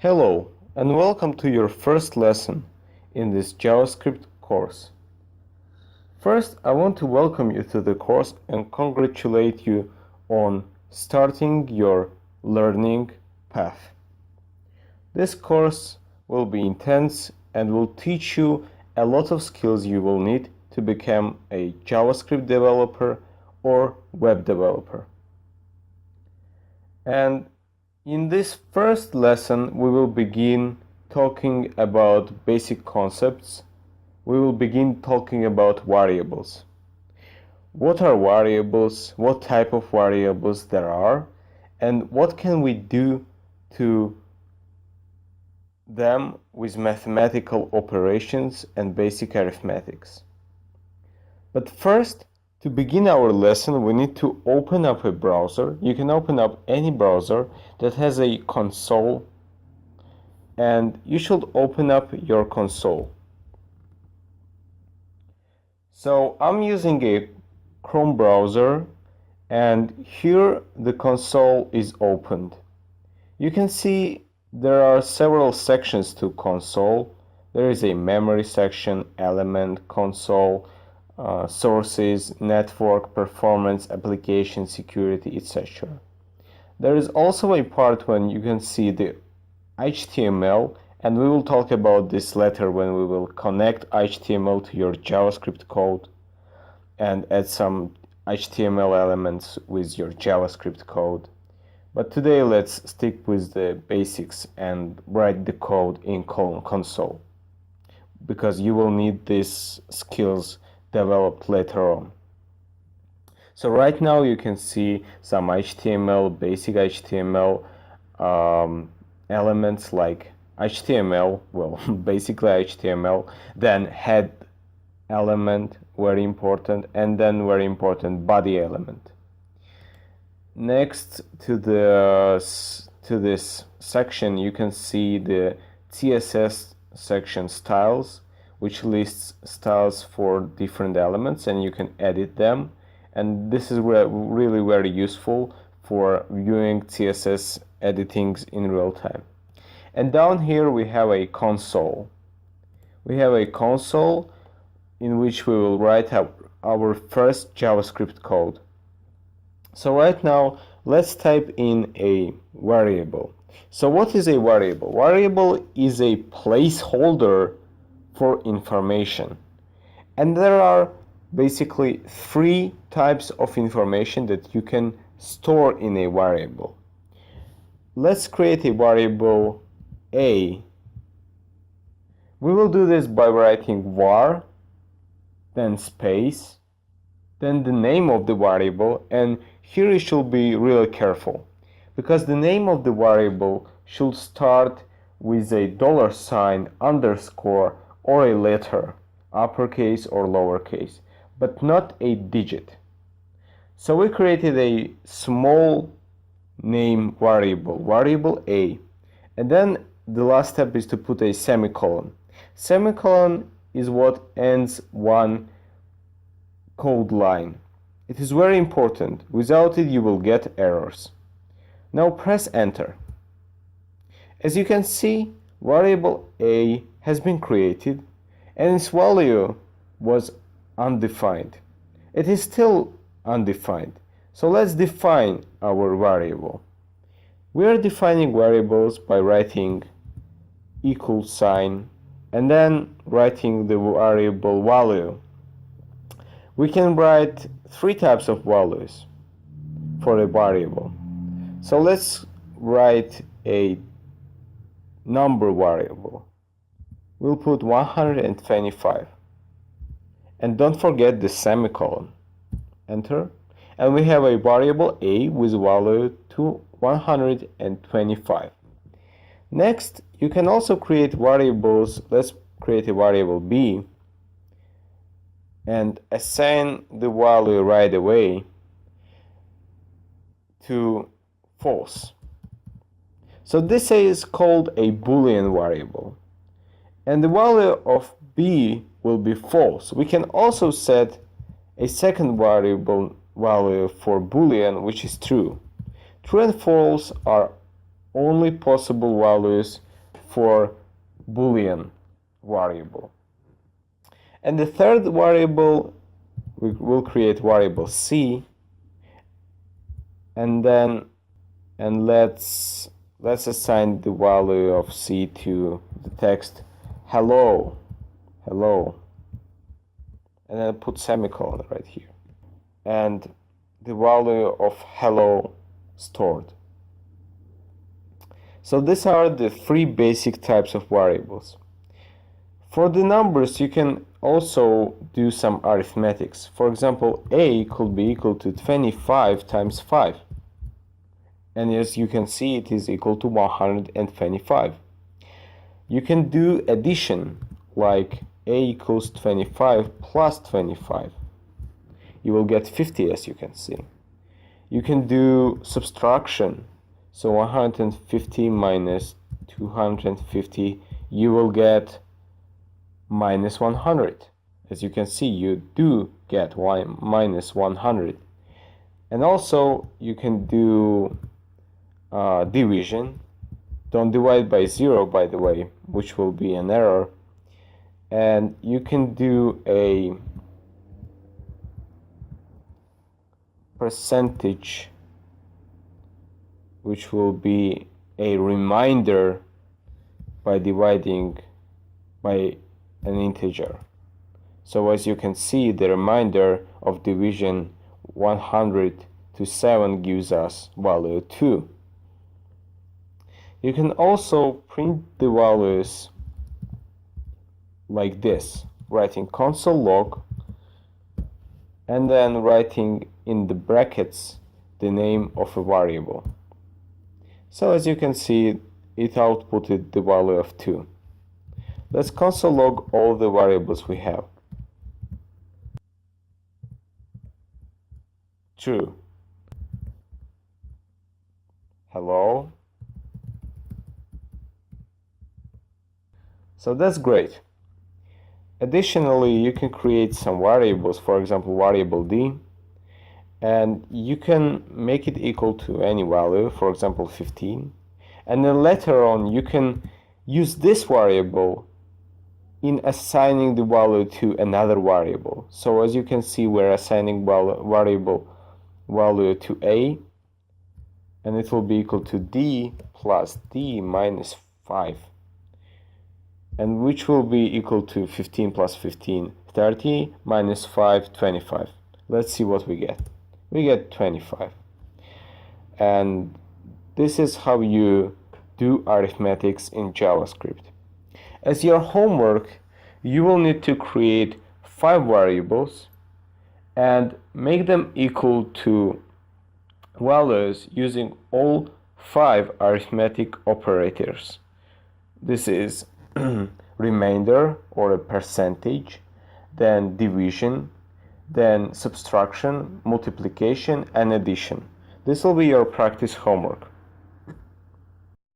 Hello and welcome to your first lesson in this JavaScript course. First, I want to welcome you to the course and congratulate you on starting your learning path. This course will be intense and will teach you a lot of skills you will need to become a JavaScript developer or web developer. And in this first lesson, we will begin talking about basic concepts. We will begin talking about variables. What are variables? What type of variables there are? And what can we do to them with mathematical operations and basic arithmetics? But first, to begin our lesson, we need to open up a browser. You can open up any browser that has a console, and you should open up your console. So I'm using a Chrome browser, and here the console is opened. You can see there are several sections to console. There is a memory section, element, console, sources, network, performance, application, security, etc. There is also a part when you can see the HTML, and we will talk about this later when we will connect HTML to your JavaScript code and add some HTML elements with your JavaScript code. But today let's stick with the basics and write the code in console, because you will need these skills developed later on. So right now you can see some HTML, basic HTML elements like HTML, well, basically HTML, then head element, very important, and then very important body element. Next to this section, you can see the CSS section styles, which lists styles for different elements, and you can edit them. And this is really very useful for viewing CSS editings in real time. And down here we have a console. We have a console in which we will write our first JavaScript code. So right now, let's type in a variable. So what is a variable? Variable is a placeholder for information. And there are basically three types of information that you can store in a variable. Let's create a variable A. We will do this by writing var, then space, then the name of the variable, and here you should be really careful, because the name of the variable should start with a $, underscore, or a letter, uppercase or lowercase, but not a digit. So we created a small name variable A, and then the last step is to put a semicolon. Semicolon is what ends one code line. It is very important. Without it, you will get errors. Now press enter. As you can see, variable A has been created and its value was undefined. It is still undefined. So let's define our variable. We are defining variables by writing equal sign and then writing the variable value. We can write three types of values for a variable. So let's write a number variable. We'll put 125. And don't forget the semicolon. Enter. And we have a variable A with value to 125. Next, you can also create variables. Let's create a variable B and assign the value right away to false. So this is called a Boolean variable, and the value of B will be false. We can also set a second variable value for Boolean, which is true. True and false are only possible values for Boolean variable. And the third variable, we will create variable C, and let's assign the value of C to the text hello, and then put semicolon right here, and the value of hello stored. So these are the three basic types of variables. For the numbers, you can also do some arithmetics. For example, A could be equal to 25 times 5. And as you can see, it is equal to 125. You can do addition, like A equals 25 plus 25. You will get 50, as you can see. You can do subtraction. So 150 minus 250, you will get minus 100. As you can see, you do get minus 100. And also, you can do division. Don't divide by 0, by the way, which will be an error. And you can do a percentage, which will be a remainder by dividing by an integer. So as you can see, the remainder of division 100 to 7 gives us value 2. You can also print the values like this, writing console log and then writing in the brackets the name of a variable. So as you can see, it outputted the value of 2. Let's console log all the variables we have. True. Hello. So that's great. Additionally, you can create some variables, for example, variable D, and you can make it equal to any value, for example, 15. And then later on, you can use this variable in assigning the value to another variable. So as you can see, we're assigning variable value to A, and it will be equal to D plus D minus 5. And which will be equal to 15 plus 15, 30, minus 5, 25. Let's see what we get. We get 25. And this is how you do arithmetics in JavaScript. As your homework, you will need to create 5 variables and make them equal to values using all 5 arithmetic operators. This is remainder or a percentage, then division, then subtraction, multiplication, and addition. This will be your practice homework.